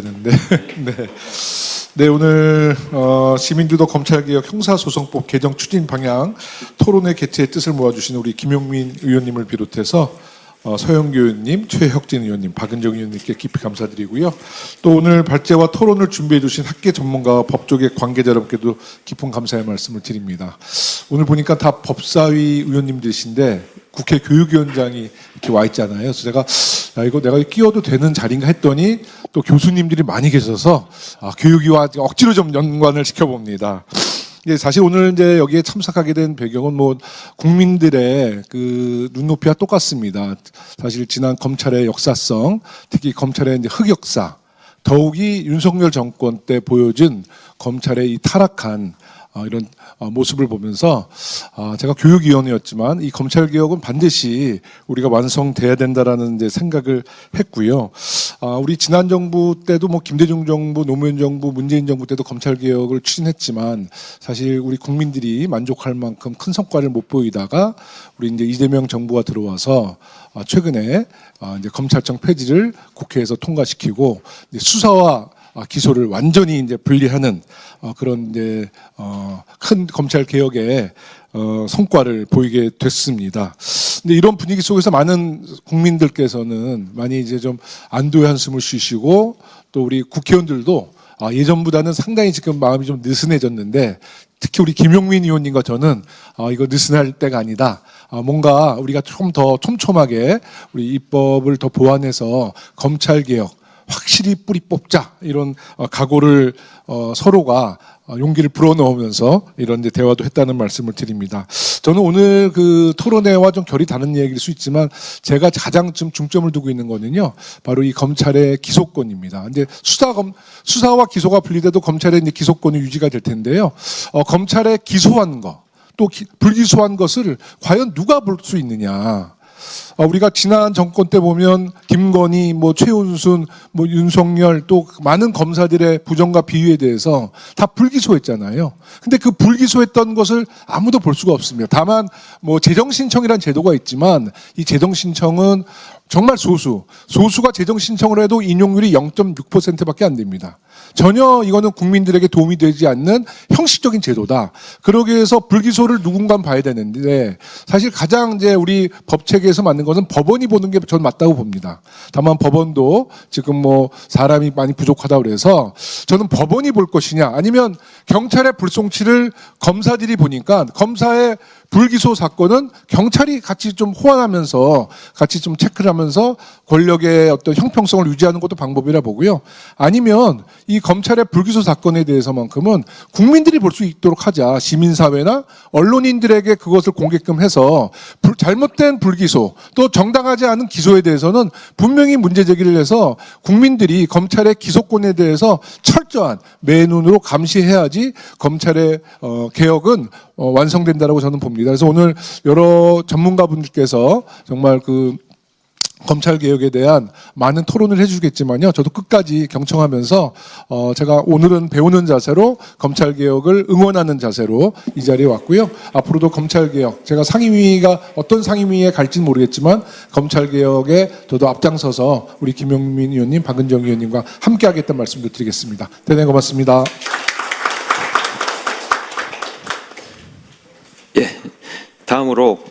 네. 네. 네, 오늘 시민주도 검찰개혁 형사소송법 개정 추진 방향 토론회 개최의 뜻을 모아주신 우리 김용민 의원님을 비롯해서 서영교 의원님, 최혁진 의원님, 박은정 의원님께 깊이 감사드리고요. 또 오늘 발제와 토론을 준비해 주신 학계 전문가와 법조계 관계자 여러분께도 깊은 감사의 말씀을 드립니다. 오늘 보니까 다 법사위 의원님들이신데 국회 교육위원장이 이렇게 와 있잖아요. 그래서 제가 이거 내가 끼워도 되는 자리인가 했더니 또 교수님들이 많이 계셔서 교육위와 억지로 좀 연관을 시켜봅니다. 사실 오늘 이제 여기에 참석하게 된 배경은 뭐 국민들의 그 눈높이와 똑같습니다. 사실 지난 검찰의 역사성, 특히 검찰의 이제 흑역사, 더욱이 윤석열 정권 때 보여준 검찰의 이 타락한 이런 모습을 보면서 제가 교육위원이었지만 이 검찰개혁은 반드시 우리가 완성돼야 된다라는 이제 생각을 했고요. 우리 지난 정부 때도 뭐 김대중 정부, 노무현 정부, 문재인 정부 때도 검찰개혁을 추진했지만 사실 우리 국민들이 만족할 만큼 큰 성과를 못 보이다가 우리 이제 이재명 정부가 들어와서 최근에 이제 검찰청 폐지를 국회에서 통과시키고 이제 수사와 기소를 완전히 이제 분리하는 그런 이제 큰 검찰 개혁의 성과를 보이게 됐습니다. 근데 이런 분위기 속에서 많은 국민들께서는 많이 이제 좀 안도의 한숨을 쉬시고 또 우리 국회의원들도 예전보다는 상당히 지금 마음이 좀 느슨해졌는데 특히 우리 김용민 의원님과 저는 이거 느슨할 때가 아니다. 뭔가 우리가 좀 더 촘촘하게 우리 입법을 더 보완해서 검찰 개혁 확실히 뿌리 뽑자 이런 각오를 서로가 용기를 불어넣으면서 이런 이제 대화도 했다는 말씀을 드립니다. 저는 오늘 그 토론회와 좀 결이 다른 얘기일 수 있지만 제가 가장 좀 중점을 두고 있는 거는요 바로 이 검찰의 기소권입니다. 이제 수사와 기소가 분리돼도 검찰의 이제 기소권이 유지가 될 텐데요. 검찰의 기소한 거 또 불기소한 것을 과연 누가 볼 수 있느냐? 우리가 지난 정권 때 보면 김건희, 뭐 최은순, 뭐 윤석열 또 많은 검사들의 부정과 비위에 대해서 다 불기소했잖아요. 근데 그 불기소했던 것을 아무도 볼 수가 없습니다. 다만 뭐 재정신청이라는 제도가 있지만 이 재정신청은 정말 소수가 재정신청을 해도 인용률이 0.6%밖에 안 됩니다. 전혀 이거는 국민들에게 도움이 되지 않는 형식적인 제도다. 그러기 위해서 불기소를 누군가 봐야 되는데 사실 가장 이제 우리 법 체계에서 맞는 것은 법원이 보는 게 저는 맞다고 봅니다. 다만 법원도 지금 뭐 사람이 많이 부족하다고 그래서 저는 법원이 볼 것이냐 아니면 경찰의 불송치를 검사들이 보니까 검사의 불기소 사건은 경찰이 같이 좀 호환하면서 같이 좀 체크를 하면서 권력의 어떤 형평성을 유지하는 것도 방법이라 보고요. 아니면 이 검찰의 불기소 사건에 대해서만큼은 국민들이 볼 수 있도록 하자. 시민사회나 언론인들에게 그것을 공개끔 해서 잘못된 불기소 또 정당하지 않은 기소에 대해서는 분명히 문제 제기를 해서 국민들이 검찰의 기소권에 대해서 철저한 맨눈으로 감시해야지 검찰의 개혁은 완성된다라고 저는 봅니다. 그래서 오늘 여러 전문가분들께서 정말 그 검찰 개혁에 대한 많은 토론을 해주겠지만요. 저도 끝까지 경청하면서 제가 오늘은 배우는 자세로 검찰 개혁을 응원하는 자세로 이 자리에 왔고요. 앞으로도 검찰 개혁 제가 상임위가 어떤 상임위에 갈지는 모르겠지만 검찰 개혁에 저도 앞장서서 우리 김용민 의원님, 박은정 의원님과 함께하겠다는 말씀도 드리겠습니다. 대단히 고맙습니다. 예, 다음으로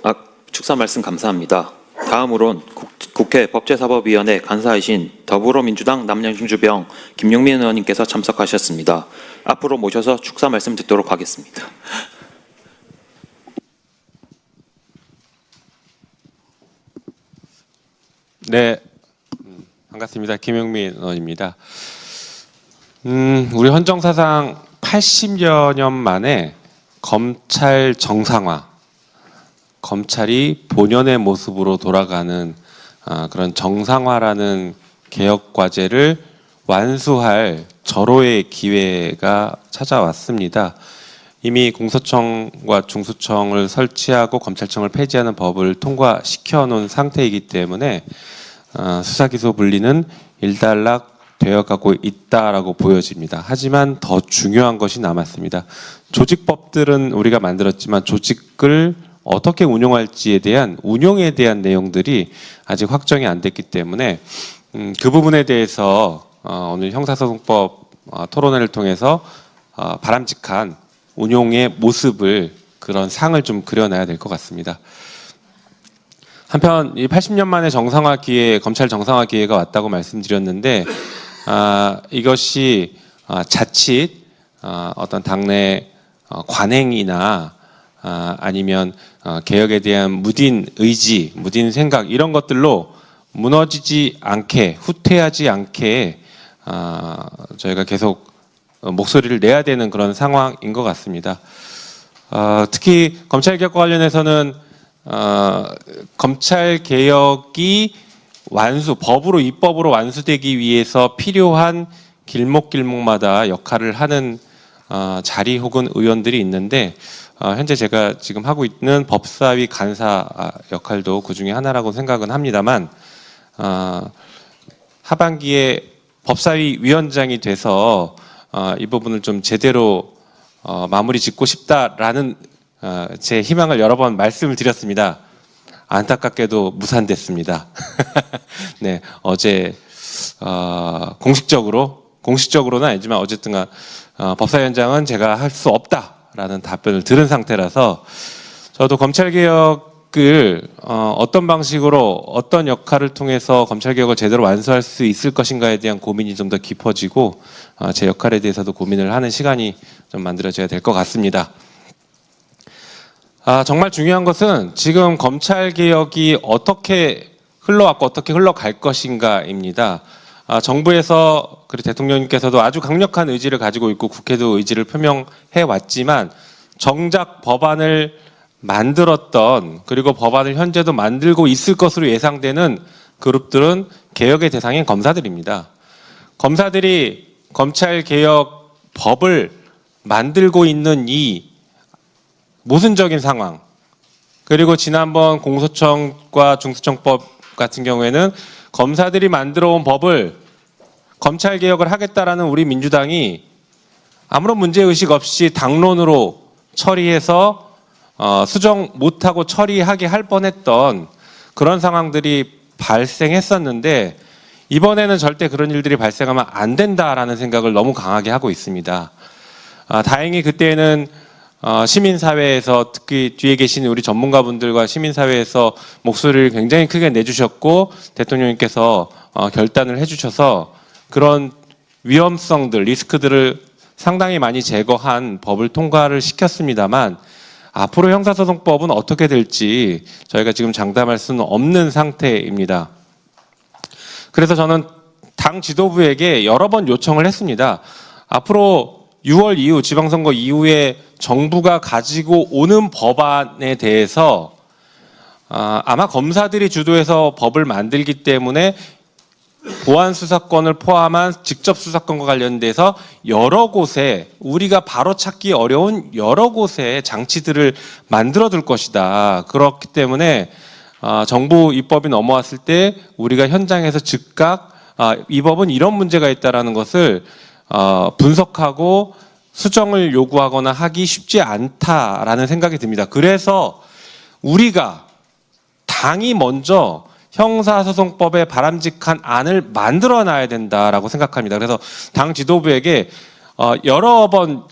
축사 말씀 감사합니다. 다음으론 국회 법제사법위원회 간사이신 더불어민주당 남양주병 김용민 의원님께서 참석하셨습니다. 앞으로 모셔서 축사 말씀 듣도록 하겠습니다. 네, 반갑습니다. 김용민 의원입니다. 우리 헌정사상 80여 년 만에 검찰 정상화, 검찰이 본연의 모습으로 돌아가는 그런 정상화라는 개혁 과제를 완수할 절호의 기회가 찾아왔습니다. 이미 공소청과 중수청을 설치하고 검찰청을 폐지하는 법을 통과시켜 놓은 상태이기 때문에 수사기소 분리는 일단락 되어가고 있다라고 보여집니다. 하지만 더 중요한 것이 남았습니다. 조직법들은 우리가 만들었지만 조직을 어떻게 운용할지에 대한 운용에 대한 내용들이 아직 확정이 안 됐기 때문에 그 부분에 대해서 오늘 형사소송법 토론회를 통해서 바람직한 운용의 모습을 그런 상을 좀 그려놔야 될 것 같습니다. 한편 이 80년 만에 정상화 기회, 검찰 정상화 기회가 왔다고 말씀드렸는데 이것이 자칫 어떤 당내 관행이나 아니면 개혁에 대한 무딘 의지, 무딘 생각 이런 것들로 무너지지 않게, 후퇴하지 않게 저희가 계속 목소리를 내야 되는 그런 상황인 것 같습니다. 특히 검찰 개혁과 관련해서는 검찰 개혁이 법으로 입법으로 완수되기 위해서 필요한 길목길목마다 역할을 하는 자리 혹은 의원들이 있는데 현재 제가 지금 하고 있는 법사위 간사 역할도 그 중에 하나라고 생각은 합니다만 하반기에 법사위 위원장이 돼서 이 부분을 좀 제대로 마무리 짓고 싶다라는 제 희망을 여러 번 말씀을 드렸습니다. 안타깝게도 무산됐습니다. 네, 어제 공식적으로는 아니지만 어쨌든 법사위원장은 제가 할 수 없다라는 답변을 들은 상태라서 저도 검찰개혁을 어떤 방식으로 어떤 역할을 통해서 검찰개혁을 제대로 완수할 수 있을 것인가에 대한 고민이 좀 더 깊어지고 제 역할에 대해서도 고민을 하는 시간이 좀 만들어져야 될 것 같습니다. 정말 중요한 것은 지금 검찰개혁이 어떻게 흘러왔고 어떻게 흘러갈 것인가입니다. 정부에서 그리고 대통령님께서도 아주 강력한 의지를 가지고 있고 국회도 의지를 표명해 왔지만 정작 법안을 만들었던 그리고 법안을 현재도 만들고 있을 것으로 예상되는 그룹들은 개혁의 대상인 검사들입니다. 검사들이 검찰개혁 법을 만들고 있는 이 모순적인 상황 그리고 지난번 공소청과 중수청법 같은 경우에는 검사들이 만들어 온 법을 검찰개혁을 하겠다라는 우리 민주당이 아무런 문제의식 없이 당론으로 처리해서 수정 못하고 처리하게 할 뻔했던 그런 상황들이 발생했었는데 이번에는 절대 그런 일들이 발생하면 안 된다라는 생각을 너무 강하게 하고 있습니다. 다행히 그때는 시민사회에서 특히 뒤에 계신 우리 전문가분들과 시민사회에서 목소리를 굉장히 크게 내주셨고 대통령님께서 결단을 해주셔서 그런 위험성들, 리스크들을 상당히 많이 제거한 법을 통과를 시켰습니다만 앞으로 형사소송법은 어떻게 될지 저희가 지금 장담할 수는 없는 상태입니다. 그래서 저는 당 지도부에게 여러 번 요청을 했습니다. 앞으로 6월 이후 지방선거 이후에 정부가 가지고 오는 법안에 대해서 아마 검사들이 주도해서 법을 만들기 때문에 보안 수사권을 포함한 직접 수사권과 관련돼서 여러 곳에 우리가 바로 찾기 어려운 여러 곳에 장치들을 만들어 둘 것이다. 그렇기 때문에 정부 입법이 넘어왔을 때 우리가 현장에서 즉각 이 법은 이런 문제가 있다라는 것을 분석하고 수정을 요구하거나 하기 쉽지 않다라는 생각이 듭니다. 그래서 우리가 당이 먼저 형사소송법에 바람직한 안을 만들어놔야 된다라고 생각합니다. 그래서 당 지도부에게 여러 번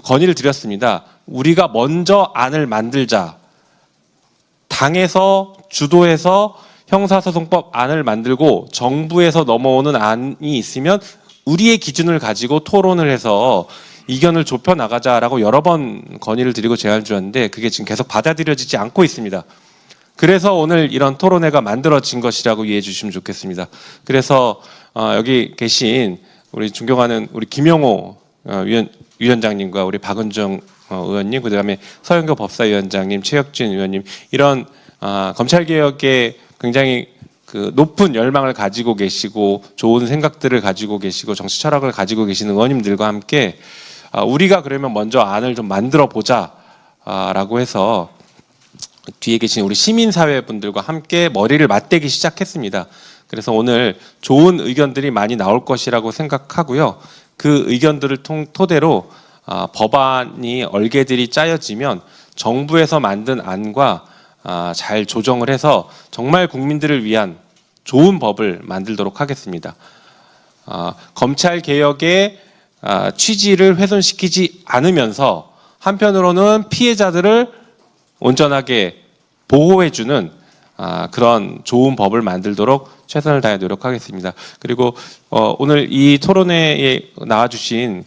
건의를 드렸습니다. 우리가 먼저 안을 만들자. 당에서 주도해서 형사소송법 안을 만들고 정부에서 넘어오는 안이 있으면 우리의 기준을 가지고 토론을 해서 이견을 좁혀 나가자라고 여러 번 건의를 드리고 제안을 드렸는데 그게 지금 계속 받아들여지지 않고 있습니다. 그래서 오늘 이런 토론회가 만들어진 것이라고 이해해 주시면 좋겠습니다. 그래서 여기 계신 우리 존경하는 우리 김영호 위원장님과 우리 박은정 의원님, 그다음에 서영교 법사위원장님, 최혁진 의원님 이런 검찰개혁에 굉장히 그 높은 열망을 가지고 계시고 좋은 생각들을 가지고 계시고 정치 철학을 가지고 계시는 의원님들과 함께 우리가 그러면 먼저 안을 좀 만들어 보자라고 해서 뒤에 계신 우리 시민사회 분들과 함께 머리를 맞대기 시작했습니다. 그래서 오늘 좋은 의견들이 많이 나올 것이라고 생각하고요. 그 의견들을 토대로 법안이 얼개들이 짜여지면 정부에서 만든 안과 잘 조정을 해서 정말 국민들을 위한 좋은 법을 만들도록 하겠습니다. 검찰 개혁의 취지를 훼손시키지 않으면서 한편으로는 피해자들을 온전하게 보호해주는 그런 좋은 법을 만들도록 최선을 다해 노력하겠습니다. 그리고 오늘 이 토론회에 나와주신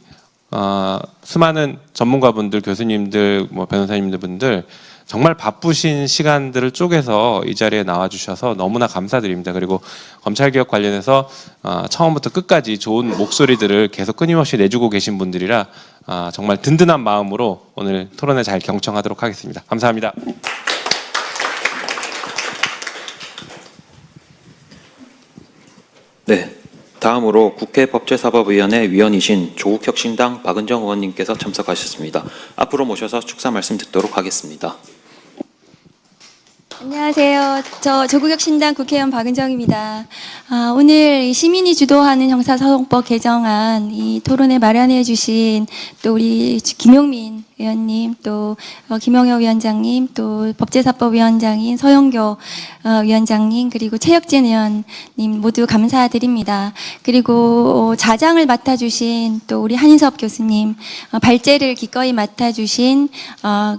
수많은 전문가분들, 교수님들, 변호사님들 정말 바쁘신 시간들을 쪼개서 이 자리에 나와주셔서 너무나 감사드립니다. 그리고 검찰개혁 관련해서 처음부터 끝까지 좋은 목소리들을 계속 끊임없이 내주고 계신 분들이라 정말 든든한 마음으로 오늘 토론회 잘 경청하도록 하겠습니다. 감사합니다. 네. 다음으로 국회 법제사법위원회 위원이신 조국혁신당 박은정 의원님께서 참석하셨습니다. 앞으로 모셔서 축사 말씀 듣도록 하겠습니다. 안녕하세요. 저 조국혁신당 국회의원 박은정입니다. 오늘 이 시민이 주도하는 형사소송법 개정안 이 토론에 마련해 주신 또 우리 김용민 의원님, 또 김영혁 위원장님, 또 법제사법위원장인 서영교 위원장님, 그리고 최혁진 의원님 모두 감사드립니다. 그리고 자장을 맡아주신 또 우리 한인섭 교수님, 발제를 기꺼이 맡아주신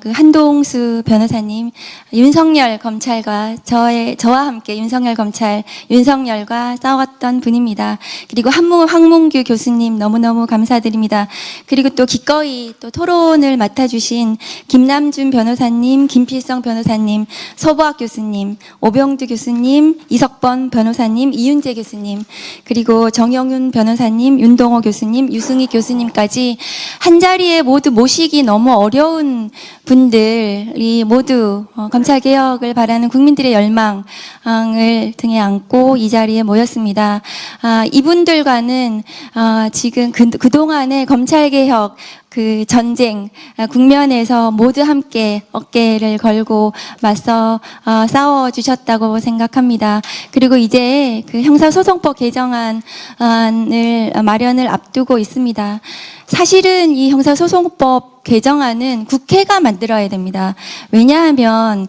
그 한동수 변호사님, 윤석열 검찰과 저와 함께 윤석열 검찰, 윤석열과 싸웠던 분입니다. 그리고 황문규 교수님 너무너무 감사드립니다. 그리고 또 기꺼이 또 토론을 맡아주신 김남준 변호사님, 김필성 변호사님, 서보학 교수님, 오병두 교수님, 이석번 변호사님, 이윤재 교수님, 그리고 정영윤 변호사님, 윤동호 교수님, 유승희 교수님까지 한자리에 모두 모시기 너무 어려운 분들이 모두 검찰개혁을 바라는 국민들의 열망을 등에 안고 이 자리에 모였습니다. 이분들과는 지금 그동안의 검찰개혁 그 전쟁 국면에서 모두 함께 어깨를 걸고 맞서 싸워주셨다고 생각합니다. 그리고 이제 그 형사소송법 개정안을 마련을 앞두고 있습니다. 사실은 이 형사소송법 개정안은 국회가 만들어야 됩니다. 왜냐하면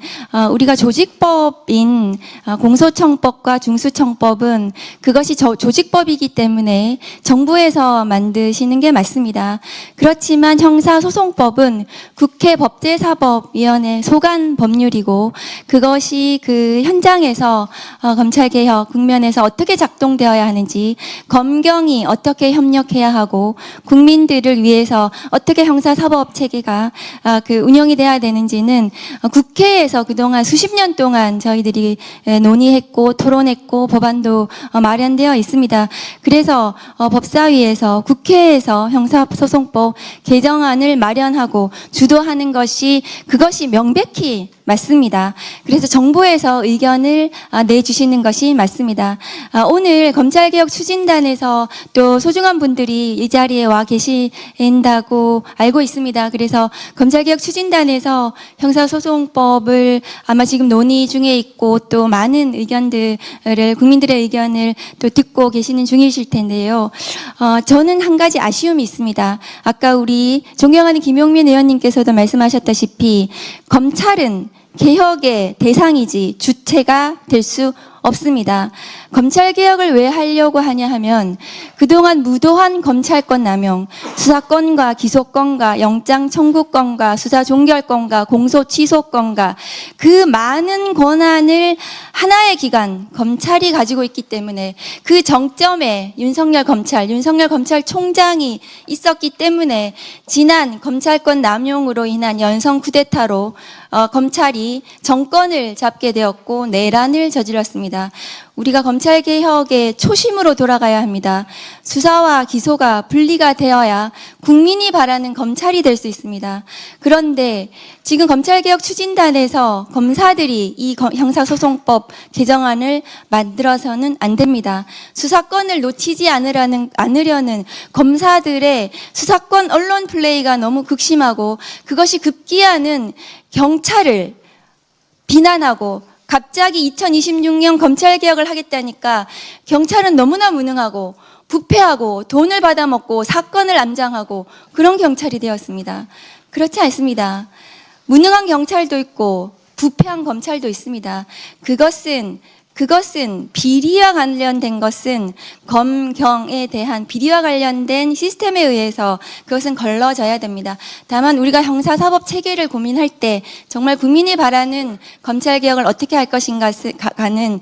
우리가 조직법인 공소청법과 중수청법은 그것이 조직법이기 때문에 정부에서 만드시는 게 맞습니다. 그렇지만 형사소송법은 국회 법제사법위원회 소관 법률이고 그것이 그 현장에서 검찰개혁 국면에서 어떻게 작동되어야 하는지, 검경이 어떻게 협력해야 하고 국민들을 위해서 어떻게 형사사법 체계가 그 운영이 돼야 되는지는 국회에서 그동안 수십 년 동안 저희들이 논의했고 토론했고 법안도 마련되어 있습니다. 그래서 법사위에서 국회에서 형사소송법 개정안을 마련하고 주도하는 것이 그것이 명백히 맞습니다. 그래서 정부에서 의견을 내주시는 것이 맞습니다. 오늘 검찰개혁 추진단에서 또 소중한 분들이 이 자리에 와 계신다고 알고 있습니다. 그래서 검찰개혁 추진단에서 형사소송법을 아마 지금 논의 중에 있고 또 많은 의견들을 국민들의 의견을 또 듣고 계시는 중이실 텐데요. 저는 한 가지 아쉬움이 있습니다. 아까 우리 존경하는 김용민 의원님께서도 말씀하셨다시피 검찰은 개혁의 대상이지 주체가 될 수 없습니다. 검찰개혁을 왜 하려고 하냐 하면 그동안 무도한 검찰권 남용, 수사권과 기소권과 영장 청구권과 수사 종결권과 공소 취소권과 그 많은 권한을 하나의 기관, 검찰이 가지고 있기 때문에 그 정점에 윤석열 검찰총장이 있었기 때문에 지난 검찰권 남용으로 인한 연성 쿠데타로 검찰이 정권을 잡게 되었고 내란을 저질렀습니다. 우리가 검찰개혁의 초심으로 돌아가야 합니다. 수사와 기소가 분리가 되어야 국민이 바라는 검찰이 될 수 있습니다. 그런데 지금 검찰개혁 추진단에서 검사들이 이 형사소송법 개정안을 만들어서는 안 됩니다. 수사권을 놓치지 않으려는 검사들의 수사권 언론 플레이가 너무 극심하고 그것이 급기야는 경찰을 비난하고 갑자기 2026년 검찰개혁을 하겠다니까 경찰은 너무나 무능하고 부패하고 돈을 받아먹고 사건을 암장하고 그런 경찰이 되었습니다. 그렇지 않습니다. 무능한 경찰도 있고 부패한 검찰도 있습니다. 그것은 그것은 비리와 관련된 것은 검경에 대한 비리와 관련된 시스템에 의해서 그것은 걸러져야 됩니다. 다만 우리가 형사사법 체계를 고민할 때 정말 국민이 바라는 검찰개혁을 어떻게 할 것인가는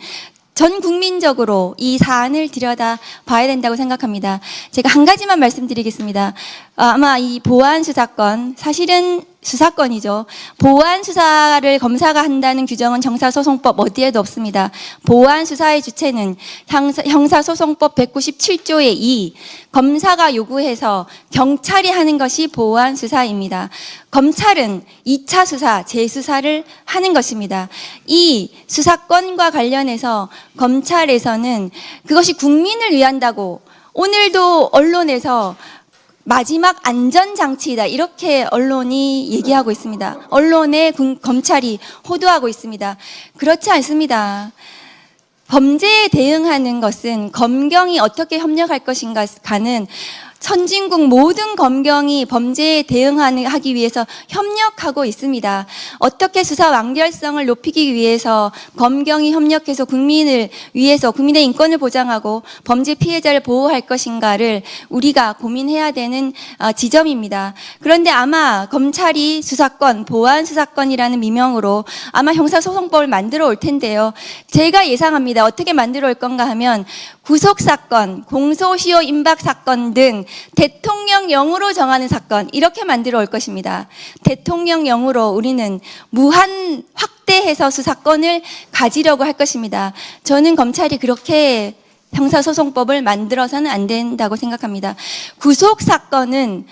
전 국민적으로 이 사안을 들여다 봐야 된다고 생각합니다. 제가 한 가지만 말씀드리겠습니다. 아마 이 보안 수사건, 사실은 수사건이죠. 보안 수사를 검사가 한다는 규정은 형사소송법 어디에도 없습니다. 보안 수사의 주체는 형사소송법 197조의 2, 검사가 요구해서 경찰이 하는 것이 보안 수사입니다. 검찰은 2차 수사, 재수사를 하는 것입니다. 이 수사건과 관련해서 검찰에서는 그것이 국민을 위한다고 오늘도 언론에서 마지막 안전장치이다 이렇게 언론이 얘기하고 있습니다. 언론에 검찰이 호도하고 있습니다. 그렇지 않습니다. 범죄에 대응하는 것은 검경이 어떻게 협력할 것인가는 선진국 모든 검경이 범죄에 대응하기 위해서 협력하고 있습니다. 어떻게 수사 완결성을 높이기 위해서 검경이 협력해서 국민을 위해서 국민의 인권을 보장하고 범죄 피해자를 보호할 것인가를 우리가 고민해야 되는 지점입니다. 그런데 아마 검찰이 수사권, 보안 수사권이라는 미명으로 아마 형사소송법을 만들어 올 텐데요. 제가 예상합니다. 어떻게 만들어 올 건가 하면 구속사건, 공소시효 임박사건 등 대통령령으로 정하는 사건 이렇게 만들어 올 것입니다. 대통령령으로 우리는 무한 확대해서 수사권을 가지려고 할 것입니다. 저는 검찰이 그렇게 형사소송법을 만들어서는 안 된다고 생각합니다. 구속사건은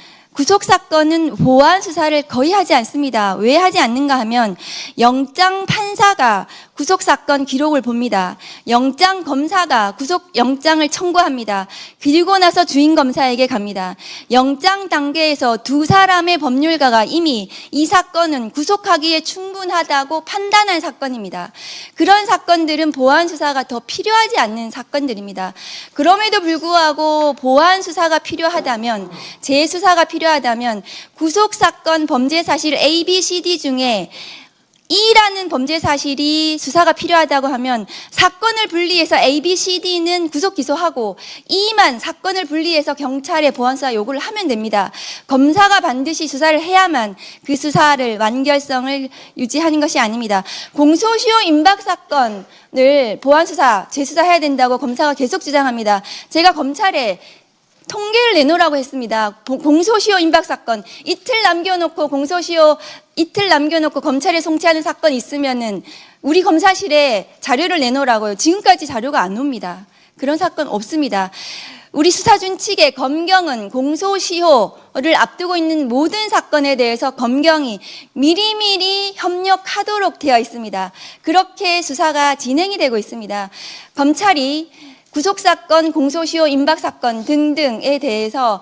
보안 수사를 거의 하지 않습니다. 왜 하지 않는가 하면 영장 판사가 구속사건 기록을 봅니다. 영장 검사가 구속영장을 청구합니다. 그리고 나서 주인 검사에게 갑니다. 영장 단계에서 두 사람의 법률가가 이미 이 사건은 구속하기에 충분하다고 판단한 사건입니다. 그런 사건들은 보안 수사가 더 필요하지 않는 사건들입니다. 그럼에도 불구하고 보안 수사가 필요하다면, 재수사가 필요하다면 구속사건 범죄 사실 A, B, C, D 중에 E라는 범죄 사실이 수사가 필요하다고 하면 사건을 분리해서 A, B, C, D는 구속 기소하고 E만 사건을 분리해서 경찰에 보안수사 요구를 하면 됩니다. 검사가 반드시 수사를 해야만 그 수사를 완결성을 유지하는 것이 아닙니다. 공소시효 임박 사건을 보안수사, 재수사해야 된다고 검사가 계속 주장합니다. 제가 검찰에 통계를 내놓으라고 했습니다. 공소시효 임박 사건 이틀 남겨놓고 검찰에 송치하는 사건 있으면은 우리 검사실에 자료를 내놓으라고요. 지금까지 자료가 안 옵니다. 그런 사건 없습니다. 우리 수사준칙의 검경은 공소시효를 앞두고 있는 모든 사건에 대해서 검경이 미리미리 협력하도록 되어 있습니다. 그렇게 수사가 진행이 되고 있습니다. 검찰이 구속사건, 공소시효 임박사건 등등에 대해서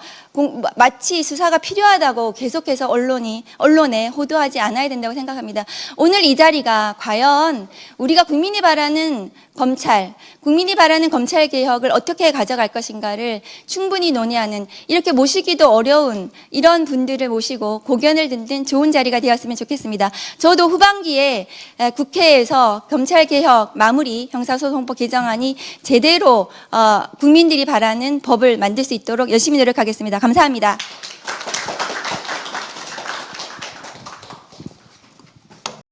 마치 수사가 필요하다고 계속해서 언론에 호도하지 않아야 된다고 생각합니다. 오늘 이 자리가 과연 우리가 국민이 바라는 검찰, 국민이 바라는 검찰개혁을 어떻게 가져갈 것인가를 충분히 논의하는, 이렇게 모시기도 어려운 이런 분들을 모시고 고견을 듣는 좋은 자리가 되었으면 좋겠습니다. 저도 후반기에 국회에서 검찰개혁 마무리 형사소송법 개정안이 제대로 국민들이 바라는 법을 만들 수 있도록 열심히 노력하겠습니다. 감사합니다.